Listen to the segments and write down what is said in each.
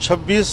26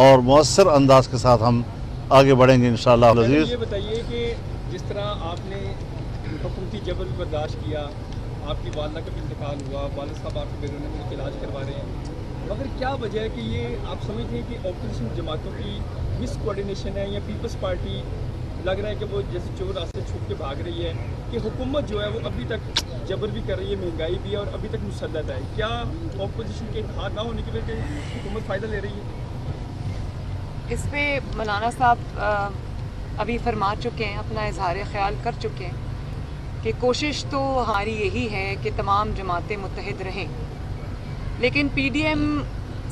اور مؤثر انداز کے ساتھ ہم آگے بڑھیں گے انشاءاللہ العزیز۔ یہ بتائیے کہ جس طرح آپ نے حکومتی جبر بھی برداشت کیا، آپ کی والدہ کا بھی انتقال ہوا، والد صاحب آپ کے بیرون ملک علاج کروا رہے ہیں، مگر کیا وجہ ہے کہ یہ آپ سمجھتے ہیں کہ اپوزیشن جماعتوں کی مس کوآرڈینیشن ہے، یا پیپلز پارٹی لگ رہا ہے کہ وہ جیسے چور راستے چھپ کے بھاگ رہی ہے، کہ حکومت جو ہے وہ ابھی تک جبر بھی کر رہی ہے، مہنگائی بھی ہے اور ابھی تک مسلط ہے؟ کیا اپوزیشن کے اتحاد نہ ہونے کی وجہ سے حکومت فائدہ لے رہی ہے؟ اس پہ مولانا صاحب ابھی فرما چکے ہیں، اپنا اظہار خیال کر چکے ہیں کہ کوشش تو ہماری یہی ہے کہ تمام جماعتیں متحد رہیں، لیکن پی ڈی ایم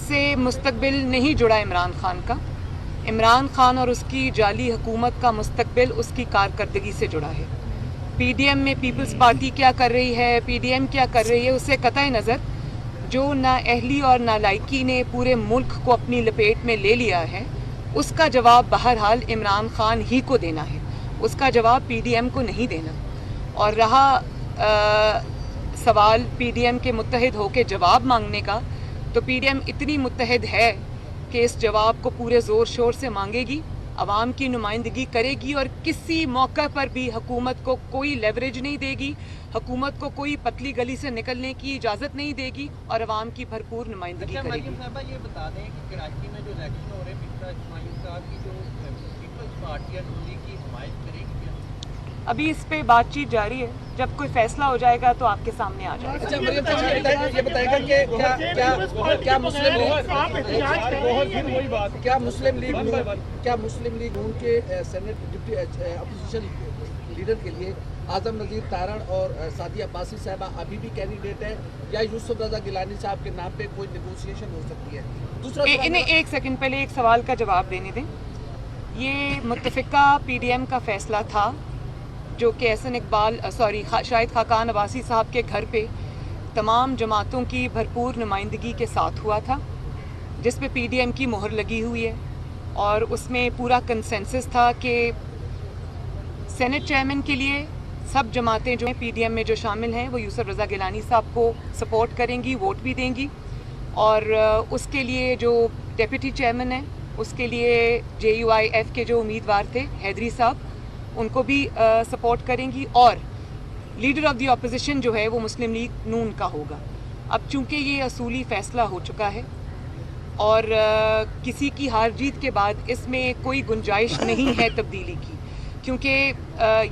سے مستقبل نہیں جڑا عمران خان کا۔ عمران خان اور اس کی جعلی حکومت کا مستقبل اس کی کارکردگی سے جڑا ہے۔ پی ڈی ایم میں پیپلز پارٹی کیا کر رہی ہے، پی ڈی ایم کیا کر رہی ہے، اس سے قطع نظر جو نااہلی اور نالائکی نے پورے ملک کو اپنی لپیٹ میں لے لیا ہے، اس کا جواب بہرحال عمران خان ہی کو دینا ہے، اس کا جواب پی ڈی ایم کو نہیں دینا۔ اور رہا سوال پی ڈی ایم کے متحد ہو کے جواب مانگنے کا، تو پی ڈی ایم اتنی متحد ہے کہ اس جواب کو پورے زور شور سے مانگے گی، عوام کی نمائندگی کرے گی، اور کسی موقع پر بھی حکومت کو کوئی لیوریج نہیں دے گی، حکومت کو کوئی پتلی گلی سے نکلنے کی اجازت نہیں دے گی، اور عوام کی بھرپور نمائندگی کرے گی۔ مریم صاحبہ یہ بتا دیں کہ کراچی میں جو الیکشن ہو رہے ہیں، ہمایوں صاحب کی جو پیپلز پارٹی ہے نون لیگ کی حمایت کرے گی کیا؟ ابھی اس پہ بات چیت جاری ہے، جب کوئی فیصلہ ہو جائے گا تو آپ کے سامنے آ جائے گا۔ اچھا مریم صاحب یہ بتائے گا کہ کیا مسلم لیگ نون کے سینٹ ڈپٹی اپوزیشن لیڈر کے لیے اعظم نذیر تارڑ اور سعدیہ عباسی صاحبہ ابھی بھی کینڈیڈیٹ ہے، یا یوسف رضا گیلانی صاحب کے نام پہ کوئی نیگوسیشن ہو سکتی ہے؟ دوسرا انہیں ایک سیکنڈ پہلے ایک سوال کا جواب دینے دیں۔ یہ متفقہ پی ڈی ایم کا فیصلہ تھا جو کہ شاہد خاقان عباسی صاحب کے گھر پہ تمام جماعتوں کی بھرپور نمائندگی کے ساتھ ہوا تھا، جس پہ پی ڈی ایم کی مہر لگی ہوئی ہے، اور اس میں پورا کنسنسس تھا کہ سینٹ چیئرمین کے لیے سب جماعتیں جو ہیں پی ڈی ایم میں جو شامل ہیں وہ یوسف رضا گیلانی صاحب کو سپورٹ کریں گی، ووٹ بھی دیں گی، اور اس کے لیے جو ڈیپٹی چیئرمین ہیں اس کے لیے جے یو آئی ایف کے جو امیدوار تھے حیدری صاحب ان کو بھی سپورٹ کریں گی، اور لیڈر آف دی اپوزیشن جو ہے وہ مسلم لیگ نون کا ہوگا۔ اب چونکہ یہ اصولی فیصلہ ہو چکا ہے اور کسی کی ہار جیت کے بعد اس میں کوئی گنجائش نہیں ہے تبدیلی کی، کیونکہ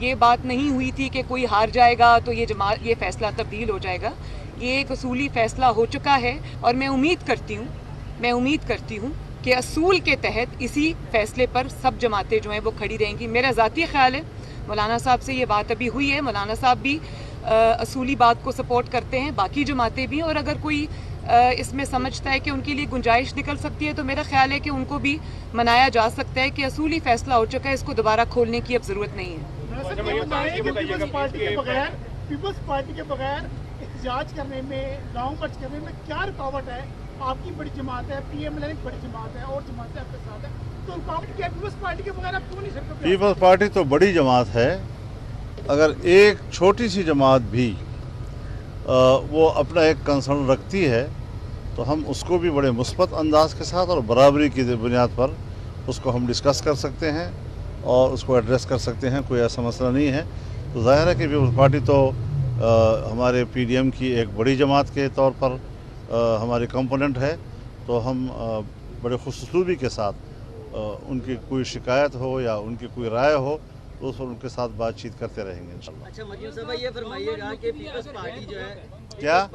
یہ بات نہیں ہوئی تھی کہ کوئی ہار جائے گا تو یہ فیصلہ تبدیل ہو جائے گا۔ یہ ایک اصولی فیصلہ ہو چکا ہے، اور میں امید کرتی ہوں کہ اصول کے تحت اسی فیصلے پر سب جماعتیں جو ہیں وہ کھڑی رہیں گی۔ میرا ذاتی خیال ہے، مولانا صاحب سے یہ بات ابھی ہوئی ہے، مولانا صاحب بھی اصولی بات کو سپورٹ کرتے ہیں، باقی جماعتیں بھی، اور اگر کوئی اس میں سمجھتا ہے کہ ان کے لیے گنجائش نکل سکتی ہے تو میرا خیال ہے کہ ان کو بھی منایا جا سکتا ہے کہ اصولی فیصلہ ہو چکا ہے، اس کو دوبارہ کھولنے کی اب ضرورت نہیں ہے۔ پیپلز پارٹی کے بغیر احتجاج کرنے میں، گاؤں مرچ کرنے میں کیا رکاوٹ ہے؟ آپ کی بڑی جماعت ہے، پی ایم ایل ایک بڑی جماعت ہے، اور جماعتیں آپ کے ساتھ ہیں، تو رکاوٹ کیا ہے؟ پیپلز پارٹی کے بغیر آپ کیوں نہیں سکتے؟ پیپلز پارٹی تو بڑی جماعت ہے، اگر ایک چھوٹی سی جماعت بھی وہ اپنا ایک کنسرن رکھتی ہے تو ہم اس کو بھی بڑے مثبت انداز کے ساتھ اور برابری کی بنیاد پر اس کو ہم ڈسکس کر سکتے ہیں اور اس کو ایڈریس کر سکتے ہیں، کوئی ایسا مسئلہ نہیں ہے۔ تو ظاہر ہے کہ پیپلز پارٹی تو ہمارے پی ڈی ایم کی ایک بڑی جماعت کے طور پر ہماری کمپوننٹ ہے، تو ہم بڑے خوش اسلوبی کے ساتھ ان کی کوئی شکایت ہو یا ان کی کوئی رائے ہو تو اس پر ان کے ساتھ بات چیت کرتے رہیں گے انشاءاللہ۔ اچھا مریم صاحبہ یہ فرمائیے گا کہ پیپلز پارٹی جو ہے کیا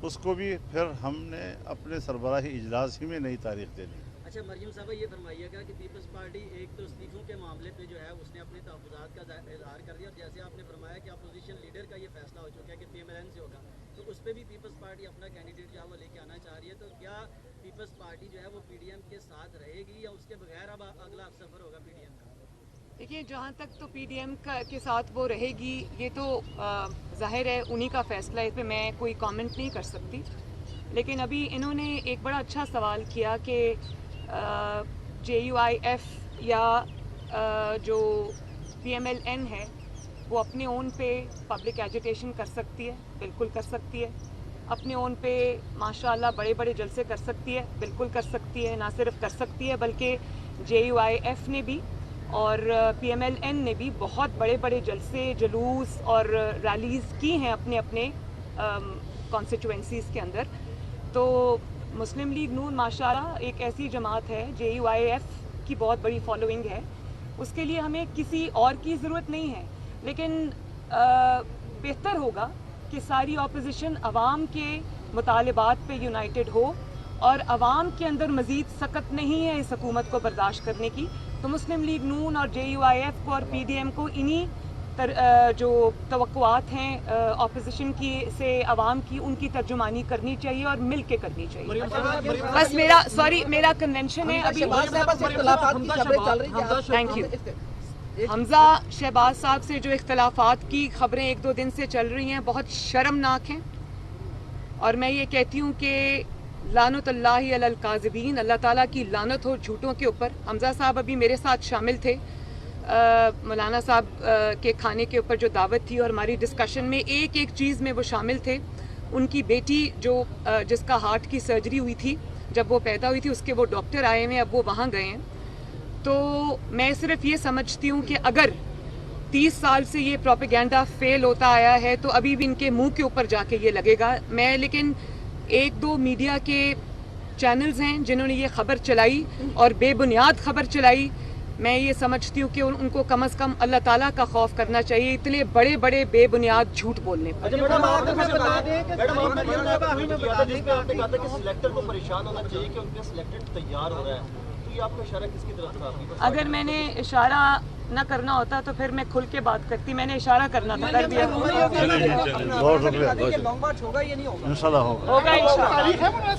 اس کو بھی پھر ہم نے اپنے سربراہی اجلاس ہی میں نئی تاریخ دے دی۔ اچھا مریم صاحبہ یہ فرمائیے گا کہ پیپلز پارٹی ایک تو استعفوں کے معاملے پہ جو ہے اس نے اپنے تحفظات کا اظہار کر دیا، اور جیسے آپ نے فرمایا کہ اپوزیشن لیڈر کا یہ فیصلہ ہو چکا ہے کہ پی ایم ایل این سے ہوگا، تو اس پہ بھی پیپلز پارٹی اپنا کینڈیڈیٹ جو ہے وہ لے کے آنا چاہ رہی ہے، تو کیا پیپلز پارٹی جو ہے وہ پی ڈی ایم کے ساتھ رہے گی یا اس کے بغیر اب اگلا سفر ہوگا پی ڈی ایم کا؟ دیکھیے، جہاں تک تو پی ڈی ایم کے ساتھ وہ رہے گی، یہ تو ظاہر ہے انہی کا فیصلہ ہے، اس پہ میں کوئی کامنٹ نہیں کر سکتی، لیکن ابھی انہوں نے ایک بڑا اچھا سوال کیا کہ جے یو آئی ایف یا جو پی ایم ایل این ہے وہ اپنے اون پہ پبلک ایجیٹیشن کر سکتی ہے، بالکل کر سکتی ہے۔ اپنے اون پہ ماشاءاللہ بڑے بڑے جلسے کر سکتی ہے، بالکل کر سکتی ہے، نہ صرف کر سکتی ہے بلکہ JUIF نے بھی اور PMLN نے بھی بہت بڑے بڑے جلسے، جلوس اور ریلیز کی ہیں اپنے اپنے کانسٹیچوئنسیز کے اندر. تو مسلم لیگ نون ماشاءاللہ ایک ایسی جماعت ہے، JUIF کی بہت بڑی فالوئنگ ہے، اس کے لیے ہمیں کسی اور کی ضرورت نہیں ہے، لیکن بہتر ہوگا کہ ساری اپوزیشن عوام کے مطالبات پہ یونائٹڈ ہو اور عوام کے اندر مزید سخت نہیں ہے اس حکومت کو برداشت کرنے کی. تو مسلم لیگ نون اور JUIF کو اور PDM کو انہی جو توقعات ہیں اپوزیشن کی سے عوام کی، ان کی ترجمانی کرنی چاہیے اور مل کے کرنی چاہیے. بس میرا کنونشن ہے ابھی. Thank you. حمزہ شہباز صاحب سے جو اختلافات کی خبریں 1-2 دن سے چل رہی ہیں بہت شرمناک ہیں، اور میں یہ کہتی ہوں کہ لعنت اللہ علی الکاذبین، اللہ تعالیٰ کی لعنت ہو جھوٹوں کے اوپر. حمزہ صاحب ابھی میرے ساتھ شامل تھے مولانا صاحب کے کھانے کے اوپر جو دعوت تھی، اور ہماری ڈسکشن میں ایک چیز میں وہ شامل تھے. ان کی بیٹی جس کا ہارٹ کی سرجری ہوئی تھی جب وہ پیدا ہوئی تھی، اس کے وہ ڈاکٹر آئے ہوئے ہیں، اب وہ وہاں گئے ہیں. تو میں صرف یہ سمجھتی ہوں کہ اگر 30 سال سے یہ پروپیگنڈا فیل ہوتا آیا ہے تو ابھی بھی ان کے منہ کے اوپر جا کے یہ لگے گا. میں لیکن 1-2 میڈیا کے چینلز ہیں جنہوں نے یہ خبر چلائی اور بے بنیاد خبر چلائی، میں یہ سمجھتی ہوں کہ ان کو کم از کم اللہ تعالیٰ کا خوف کرنا چاہیے اتنے بڑے بڑے بے بنیاد جھوٹ بولنے پر. اگر میں نے اشارہ نہ کرنا ہوتا تو پھر میں کھل کے بات کرتی. میں نے اشارہ کرنا تھا، کر دیا. بہت شکریہ. انشاءاللہ ہوگا. ہوگا انشاءاللہ.